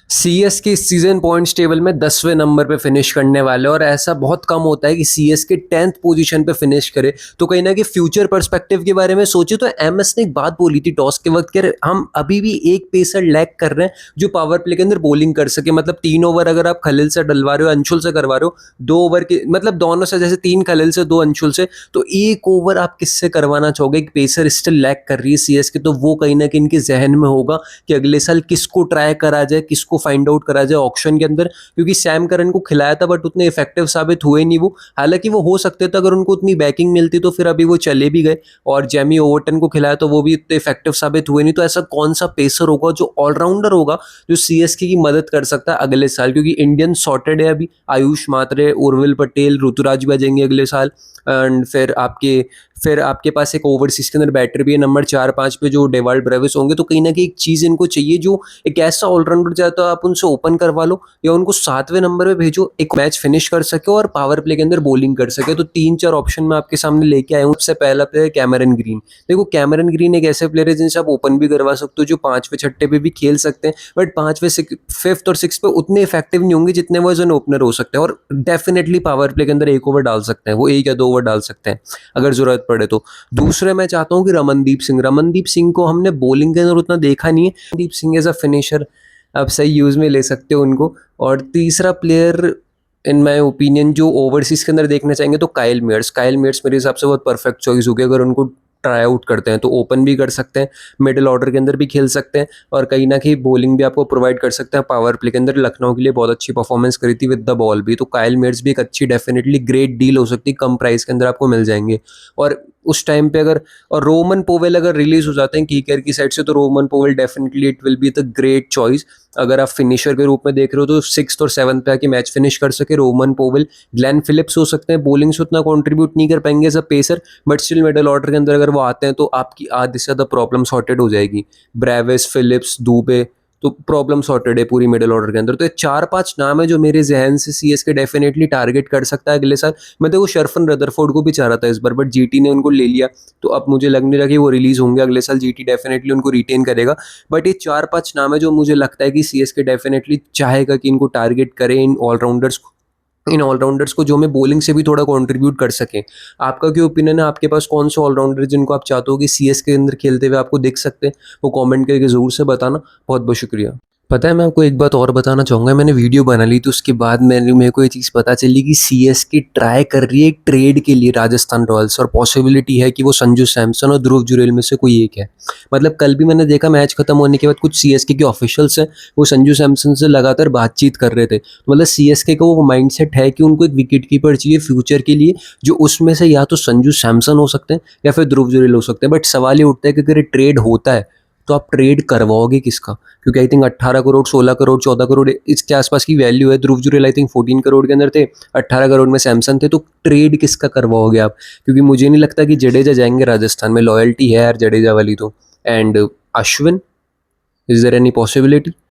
CSK इस season points table में 10वें नंबर पे फिनिश करने वाले, और ऐसा बहुत कम होता है कि सीएसके 10th पोजीशन पे फिनिश करे। तो कहीं ना कहीं फ्यूचर पर्सपेक्टिव के बारे में सोचे तो एमएस ने एक बात बोली थी टॉस के वक्त कि हम अभी भी एक पेसर लैक कर रहे हैं जो पावर प्ले के अंदर बॉलिंग कर सके। मतलब 3 ओवर अगर आप खलील से डलवा रहे हो, अंशुल से करवा रहे हो, 2 ओवर के मतलब दोनों से, जैसे 3 खलील से 2 अंशुल से, तो 1 ओवर आप किससे करवाना चाहोगे? एक पेसर स्टिल लैक कर रही है सीएसके, तो वो कहीं ना कहीं इनके जहन में होगा कि अगले साल किसको ट्राई करा जाए, किसको फाइंड आउट करा जाए ऑक्शन के अंदर। क्योंकि सैम करन को खिलाया था बट उतने इफेक्टिव साबित हुए नहीं वो। हालांकि वो हो सकते थे अगर उनको उतनी बैकिंग मिलती, तो फिर अभी वो चले भी गए। और जेमी ओवरटन को खिलाया तो वो भी उतने इफेक्टिव साबित हुए नहीं। तो ऐसा कौन सा पेसर होगा जो ऑलराउंडर होगा जो सीएसके की मदद कर सकता है अगले साल? क्योंकि इंडियन सॉर्टेड है अभी, आयुष मात्रे, उर्विल पटेल, ऋतुराज भी आ जाएंगे अगले साल। एंड फिर आपके पास एक ओवरसीज के अंदर बैटर भी है नंबर 4-5 पे जो डेवाल्ड ब्रेविस होंगे। तो कहीं ना कहीं एक चीज इनको चाहिए, जो एक ऐसा ऑलराउंडर चाहता है, आप उनसे ओपन करवा लो या उनको 7वें नंबर पे भेजो, एक मैच फिनिश कर सके और पावर प्ले के अंदर बॉलिंग कर सके। तो 3-4 ऑप्शन मैं आपके सामने लेके आया हूँ। सबसे पहला प्लेयर कैमरन ग्रीन। देखो कैमरन ग्रीन एक ऐसे प्लेयर है जिनसे आप ओपन भी करवा सकते हो, जो 5वें 6ठे पे भी खेल सकते हैं, बट 5वें 5th और 6th पे उतने इफेक्टिव नहीं होंगे जितने वो एज एन ओपनर हो सकते हैं। और डेफिनेटली पावर प्ले के अंदर 1 ओवर डाल सकते हैं, वो 1 या 2 ओवर डाल सकते हैं अगर जरूरत पड़े तो। दूसरे मैं चाहता हूँ कि रमनदीप सिंह को हमने बॉलिंग के अंदर उतना देखा नहीं है। Ramandeep Singh as a finisher आप सही यूज में ले सकते हो उनको। और तीसरा प्लेयर इन माय ओपिनियन जो ओवरसीज के अंदर देखना चाहेंगे तो काइल मेयर्स मेरे हिसाब से बहुत परफेक्ट चॉइस होगी। अगर उनको ट्राई आउट करते हैं तो ओपन भी कर सकते हैं, मिडिल ऑर्डर के अंदर भी खेल सकते हैं, और कहीं ना कहीं बॉलिंग भी आपको प्रोवाइड कर सकते हैं। पावर प्ले के अंदर लखनऊ के लिए बहुत अच्छी परफॉर्मेंस करी थी विद द बॉल भी। तो काइल मेयर्स भी एक अच्छी डेफिनेटली ग्रेट डील हो सकती है, कम प्राइस के अंदर आपको मिल जाएंगे। और उस टाइम पे अगर, और रोमन पोवेल अगर रिलीज हो जाते हैं कीकर की साइड से, तो Roman Powell definitely it will be the great choice. अगर आप फिनिशर के रूप में देख रहे हो तो 6th और 7th पे आके मैच फिनिश कर सके रोमन पोवेल। ग्लेन फिलिप्स हो सकते हैं, बॉलिंग से उतना कंट्रीब्यूट नहीं कर पाएंगे as a pacer, but still middle order के अंदर अगर वो आते हैं तो आपकी आधी से ज़्यादा प्रॉब्लम सॉर्टेड हो जाएगी। ब्रेविस, फिलिप्स, दुबे, तो प्रॉब्लम सॉर्टेड है पूरी मिडिल ऑर्डर के अंदर। तो ये 4-5 नाम है जो मेरे जहन से सीएसके डेफिनेटली टारगेट कर सकता है अगले साल। मैं देखो शरफन रदरफोर्ड को भी चाह रहा था इस बार, बट जीटी ने उनको ले लिया, तो अब मुझे लग नहीं रहा कि वो रिलीज होंगे अगले साल। जीटी डेफिनेटली उनको रिटेन करेगा। बट ये 4-5 नाम है जो मुझे लगता है कि सीएसके डेफिनेटली चाहेगा कि इनको टारगेट करें, इन ऑलराउंडर्स को जो मैं बॉलिंग से भी थोड़ा कंट्रीब्यूट कर सकें। आपका क्या ओपिनियन है? आपके पास कौन से ऑलराउंडर जिनको आप चाहते हो कि सीएस के अंदर खेलते हुए आपको देख सकते हैं? वो कमेंट करके ज़रूर से बताना। बहुत बहुत शुक्रिया। पता है मैं आपको एक बात और बताना चाहूँगा। मैंने वीडियो बना ली थी, उसके बाद मेरे को ये चीज़ पता चली कि सीएसके ट्राई कर रही है एक ट्रेड के लिए राजस्थान रॉयल्स, और पॉसिबिलिटी है कि वो संजू सैमसन और ध्रुव जुरेल में से कोई एक है। मतलब कल भी मैंने देखा मैच खत्म होने के बाद कुछ सीएसके के ऑफिशियल्स हैं, वो संजू सैमसन से लगातार बातचीत कर रहे थे। तो मतलब सीएसके का वो माइंडसेट है कि उनको एक विकेट कीपर चाहिए फ्यूचर के लिए, जो उसमें से या तो संजू सैमसन हो सकते हैं या फिर ध्रुव जुरेल हो सकते हैं। बट सवाल ये उठता है कि अगर ये ट्रेड होता है तो आप ट्रेड करवाओगे किसका? क्योंकि आई थिंक 18 करोड़, 16 करोड़, 14 करोड़ इसके आसपास की वैल्यू है। ध्रुव जुरेल आई थिंक 14 करोड़ के अंदर थे, 18 करोड़ में सैमसन थे। तो ट्रेड किसका करवाओगे आप? क्योंकि मुझे नहीं लगता कि जडेजा जाएंगे राजस्थान में, लॉयल्टी है यार जडेजा वाली तो। And Ashwin, is there any possibility?